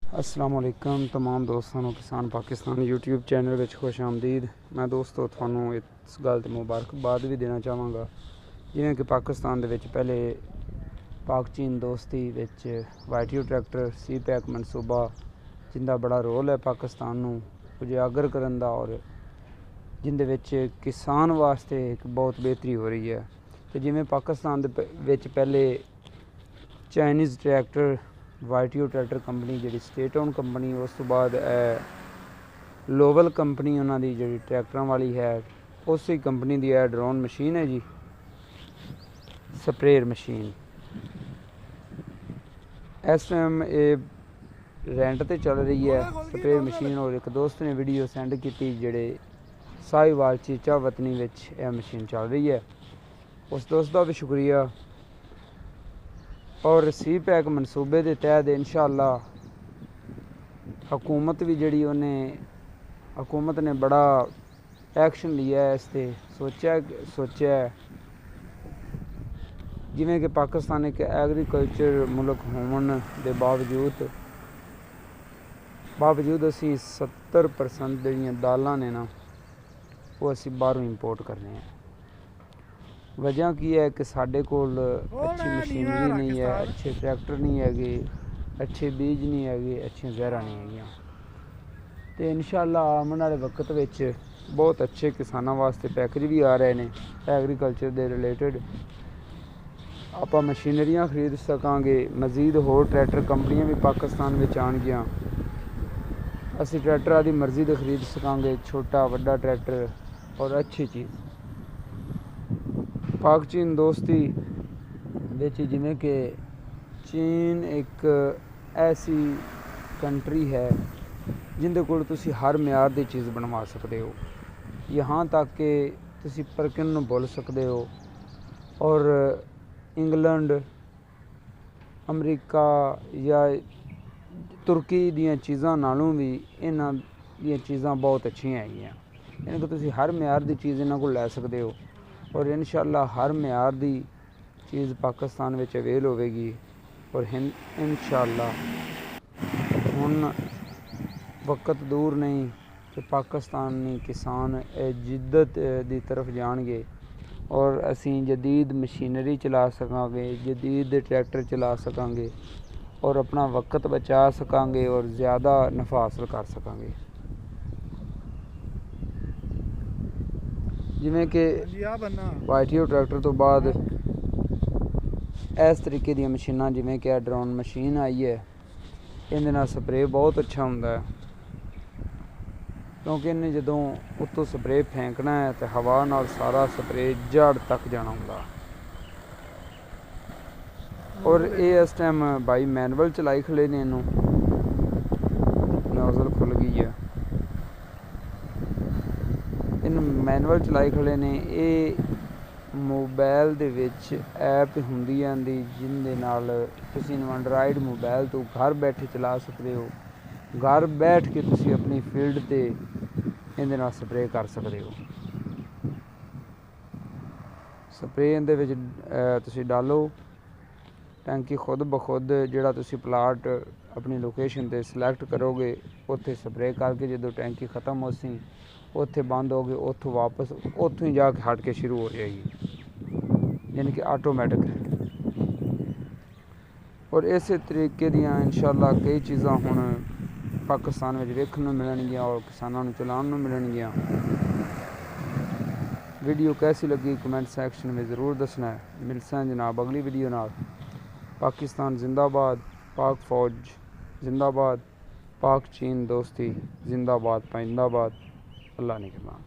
अस्सलाम वालेकुम तमाम दोस्तों ਨੂੰ किसान पाकिस्तान यूट्यूब चैनल ਵਿੱਚ खुश आमदीद। मैं दोस्तों ਤੁਹਾਨੂੰ ਇਸ ਗੱਲ ਤੇ ਮੁਬਾਰਕਬਾਦ ਵੀ ਦੇਣਾ ਚਾਹਾਂਗਾ ਜਿਵੇਂ ਕਿ ਪਾਕਿਸਤਾਨ ਦੇ ਵਿੱਚ ਪਹਿਲੇ ਪਾਕ ਚੀਨ ਦੋਸਤੀ ਵਿੱਚ ਵਾਈਟੀਓ ਟਰੈਕਟਰ ਸੀ ਪੈਕ ਮਨਸੂਬਾ ਜਿੰਦਾ ਬੜਾ ਰੋਲ ਹੈ ਪਾਕਿਸਤਾਨ ਨੂੰ ਉਜਾਗਰ ਕਰਨ ਦਾ ਔਰ ਜਿੰਦੇ ਵਿੱਚ ਕਿਸਾਨ ਵਾਸਤੇ ਇੱਕ ਬਹੁਤ ਬਿਹਤਰੀ ਹੋ ਰਹੀ ਹੈ। ਤੇ ਜਿਵੇਂ ਪਾਕਿਸਤਾਨ ਦੇ ਵਿੱਚ ਪਹਿਲੇ ਚਾਈਨੀਜ਼ ਟਰੈਕਟਰ वाईटीओ ट्रैक्टर कंपनी जी स्टेट ओन कंपनी उस तो बाद लोवल कंपनी उन्होंने जी ट्रैक्टर वाली है उस कंपनी की ड्रोन मशीन है जी स्प्रेयर मशीन इस टाइम ये रेंट पर चल रही है स्प्रेयर मशीन। और एक दोस्त ने वीडियो सेंड की जेड़े साहिवाल चीचा वतनी यह मशीन चल रही है उस दोस्त का भी शुक्रिया। और सी पैक मनसूबे के तहत इंशाअल्लाह हुकूमत भी जी हुकूमत ने बड़ा एक्शन लिया है इस पर सोचा जिमें कि पाकिस्तान एक एग्रीकल्चर मुल्क होने के बावजूद असी 70% जड़ियाँ दालां ने ना वो असी बाहरों इंपोर्ट कर रहे हैं। वजह की है कि साढ़े कोल अच्छी मशीनरी नहीं है, अच्छे ट्रैक्टर नहीं है, अच्छे बीज नहीं है, अच्छी जहरा नहीं है। तो इंशाअल्लाह आने वाले वक्त में बहुत अच्छे किसानों वास्ते पैकेज भी आ रहे हैं एग्रीकल्चर के रिलेटेड। आप मशीनरियाँ खरीद सकांगे, मजीद होर ट्रैक्टर कंपनियां भी पाकिस्तान में आउणगियां। असी ट्रैक्टर आदि मर्जी के खरीद सकांगे, छोटा वड्डा ट्रैक्टर और अच्छी चीज़। पाक चीन दोस्ती जिमें कि चीन एक ऐसी कंट्री है जिंदे कोल तुसी हर म्यार की चीज़ बनवा सकते हो, यहाँ तक कि तुसी परकिन नूं भुल सकते हो। और इंग्लैंड अमरीका या तुर्की दियां चीज़ां नालों भी इन्हां दियां चीज़ां बहुत अच्छियां हैगियां, यानी कि तुसी हर म्यार की चीज़ इन्हां कोल लै सकते हो। और इंशाअल्लाह हर म्यार की चीज़ पाकिस्तान में अवेल होगी। और इंशाअल्लाह हुण वक्त दूर नहीं कि पाकिस्तानी किसान जिद्दत की तरफ जाएंगे और असी जदीद मशीनरी चला सकांगे, जदीद ट्रैक्टर चला सकांगे और अपना वक्त बचा सकांगे और ज़्यादा नफ़ा हासिल कर सकांगे। जिमें कि वाईटीओ ट्रैक्टर तो बाद इस तरीके दी मशीनां जिमें कि ड्रोन मशीन आई है, इहदे नाल स्प्रे बहुत अच्छा हुंदा है क्योंकि इन्हें जदों उत्तों स्प्रे फेंकना है तो हवा नाल सारा स्प्रे जड़ तक जाना हुंदा। और ये इस टाइम भाई मैनुअल चलाई खड़े ने, इनू नोजल खुल गई है, इन मैनुअल चलाई खड़े ने। ये मोबाइल दे विच ऐप हुंदी आंदी जिंदे नाल तुसीं एंड्राइड मोबाइल तो घर बैठे चला सकते हो, घर बैठ के तुसीं अपनी फील्ड ते इहदे नाल स्प्रे कर सकते हो। स्प्रे इहदे विच तुसीं डालो, टैंकी खुद ब खुद जिहड़ा तुसीं प्लाट अपनी लोकेशन ते सिलैक्ट करोगे उत्थे स्प्रे करके जो टैंकी ख़त्म हो सी उत्थे बंद हो गए, उत्थों वापस उत्थों ही जाके हट के शुरू हो जाएगी, यानी कि ऑटोमैटिक है। और इस तरीके दियां इंशाअल्लाह कई चीज़ां हुण पाकिस्तान में वेखण नूं मिलणगियां और किसानां नूं चलाउण नूं मिलणगियां। वीडियो कैसी लगी कमेंट सैक्शन में ज़रूर दसना है। मिलते हैं जनाब अगली वीडियो नाल। पाकिस्तान जिंदाबाद, पाक फौज जिंदाबाद, पाक चीन दोस्ती जिंदाबाद, पाइंदाबाद। अल्लाह निगहबान।